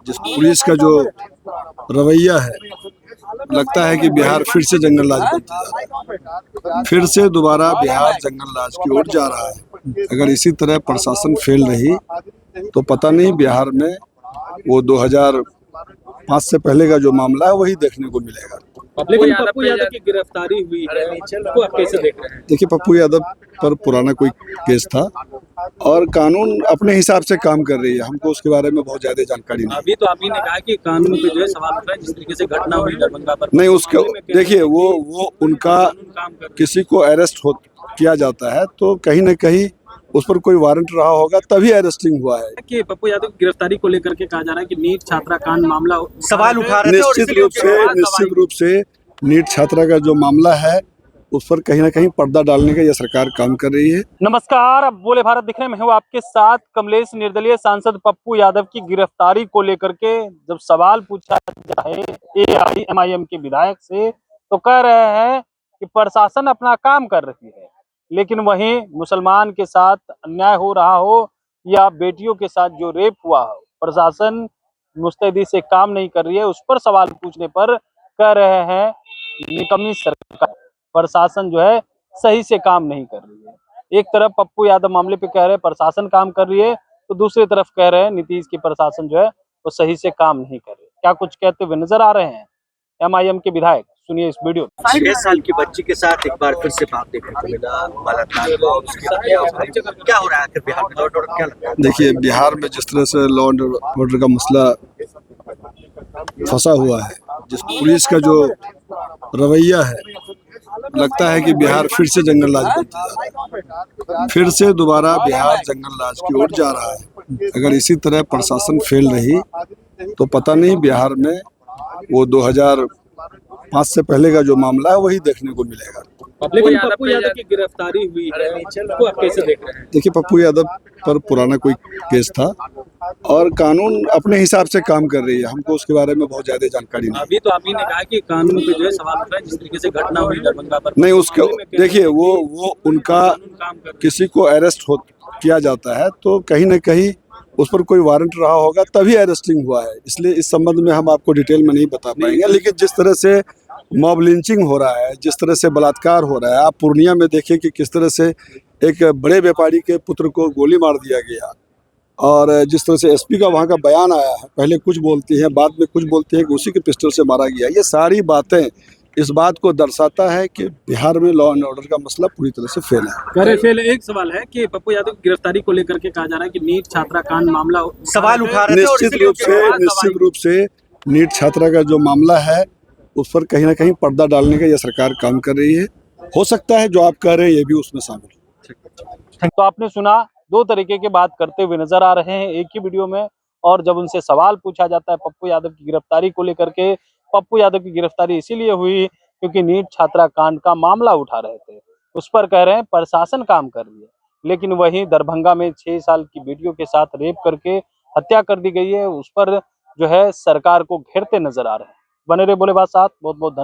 जिस पुलिस का जो रवैया है, लगता है कि बिहार फिर से जंगल राज बनता जा रहा है। फिर से दोबारा बिहार जंगल राज की ओर जा रहा है। अगर इसी तरह प्रशासन फेल रही तो पता नहीं बिहार में वो 2005 से पहले का जो मामला है वही देखने को मिलेगा। लेकिन पप्पू यादव की गिरफ्तारी हुई है, उसको आप कैसे देख रहे हैं? देखिए, पप्पू यादव पर पुराना कोई केस था और कानून अपने हिसाब से काम कर रही है। हमको उसके बारे में बहुत ज्यादा जानकारी नहीं। अभी तो आप ही ने कहा कि कानून पे जो है सवाल उठ रहा है, जिस तरीके से घटना हुई दरभंगा पर। नहीं, उसके देखिए वो उनका किसी को अरेस्ट किया जाता है तो कहीं ना कहीं उस पर कोई वारंट रहा होगा तभी अरेस्टिंग हुआ है। कि पप्पू यादव की गिरफ्तारी को लेकर के कहा जा रहा है कि नीट छात्रा कांड मामला सवाल उठा रहे थे। निश्चित रूप से नीट छात्रा का जो मामला है उस पर कहीं ना कहीं पर्दा डालने का यह सरकार काम कर रही है। नमस्कार, अब बोले भारत दिखने में हूँ आपके साथ कमलेश। निर्दलीय सांसद पप्पू यादव की गिरफ्तारी को लेकर के जब सवाल पूछा जाए AIMIM के विधायक से तो कह रहे हैं कि प्रशासन अपना काम कर रही है, लेकिन वहीं मुसलमान के साथ अन्याय हो रहा हो या बेटियों के साथ जो रेप हुआ हो, प्रशासन मुस्तैदी से काम नहीं कर रही है। उस पर सवाल पूछने पर कह रहे हैं निकम्मी सरकार, प्रशासन जो है सही से काम नहीं कर रही है। एक तरफ पप्पू यादव मामले पे कह रहे हैं प्रशासन काम कर रही है, तो दूसरी तरफ कह रहे हैं नीतीश की प्रशासन जो है वो सही से काम नहीं कर रही। क्या कुछ कहते हुए नजर आ रहे हैं MIM के विधायक, सुनिए इस वीडियो। 6 साल की बच्ची के साथ एक बार फिर से बात देखने को मिला, बलात्कार का। क्या हो रहा है बिहार में? क्या लगता है? देखिए, बिहार में जिस तरह से लॉ एंड ऑर्डर का मसला फंसा हुआ है, जिस पुलिस का जो रवैया है, लगता है कि बिहार फिर से जंगल राज बनता जा रहा है। फिर से दोबारा बिहार जंगल राज की ओर जा रहा है। अगर इसी तरह प्रशासन फेल रही तो पता नहीं बिहार में वो 2005 से पहले का जो मामला है वही देखने को मिलेगा। लेकिन पप्पू यादव की गिरफ्तारी हुई है, उसको आप कैसे देख रहे हैं? देखिए, पप्पू यादव पर पुराना कोई केस था और कानून अपने हिसाब से काम कर रही है। हमको उसके बारे में बहुत ज्यादा जानकारी नहीं। अभी तो आप ही ने कहा कि कानून पे जो है सवाल उठ रहा है, जिस तरीके से घटना हुई दरभंगा पर। नहीं, उसके देखिए वो उनका किसी को अरेस्ट किया जाता है तो कहीं ना कहीं उस पर कोई वारंट रहा होगा तभी अरेस्टिंग हुआ है। इसलिए इस संबंध में हम आपको डिटेल में नहीं बता पाएंगे। लेकिन जिस तरह से मॉब लिंचिंग हो रहा है, जिस तरह से बलात्कार हो रहा है, आप पूर्णिया में देखिए कि किस तरह से एक बड़े व्यापारी के पुत्र को गोली मार दिया गया और जिस तरह से SP का वहाँ का बयान आया है, पहले कुछ बोलती हैं बाद में कुछ बोलती हैं कि उसी के पिस्टल से मारा गया। ये सारी बातें इस बात को दर्शाता है कि बिहार में लॉ एंड ऑर्डर का मसला पूरी तरह से फेल है। एक सवाल है कि पप्पू यादव की गिरफ्तारी को लेकर के कहा जा रहा है कि नीट छात्रा कांड मामला सवाल उठा रहे थे। निश्चित रूप से नीट छात्रा का जो मामला है उस पर कहीं ना कहीं पर्दा डालने का यह सरकार काम कर रही है। हो सकता है जो आप कह रहे हैं ये भी उसमें शामिल है। तो आपने सुना, दो तरीके की बात करते हुए नजर आ रहे हैं एक ही वीडियो में। और जब उनसे सवाल पूछा जाता है पप्पू यादव की गिरफ्तारी को लेकर के, पप्पू यादव की गिरफ्तारी इसीलिए हुई क्योंकि नीट छात्रा कांड का मामला उठा रहे थे, उस पर कह रहे हैं प्रशासन काम कर रही है। लेकिन वहीं दरभंगा में 6 साल की बेटियों के साथ रेप करके हत्या कर दी गई है, उस पर जो है सरकार को घेरते नजर आ रहे हैं। बने रहे बोले बात साथ, बहुत बहुत धन्यवाद।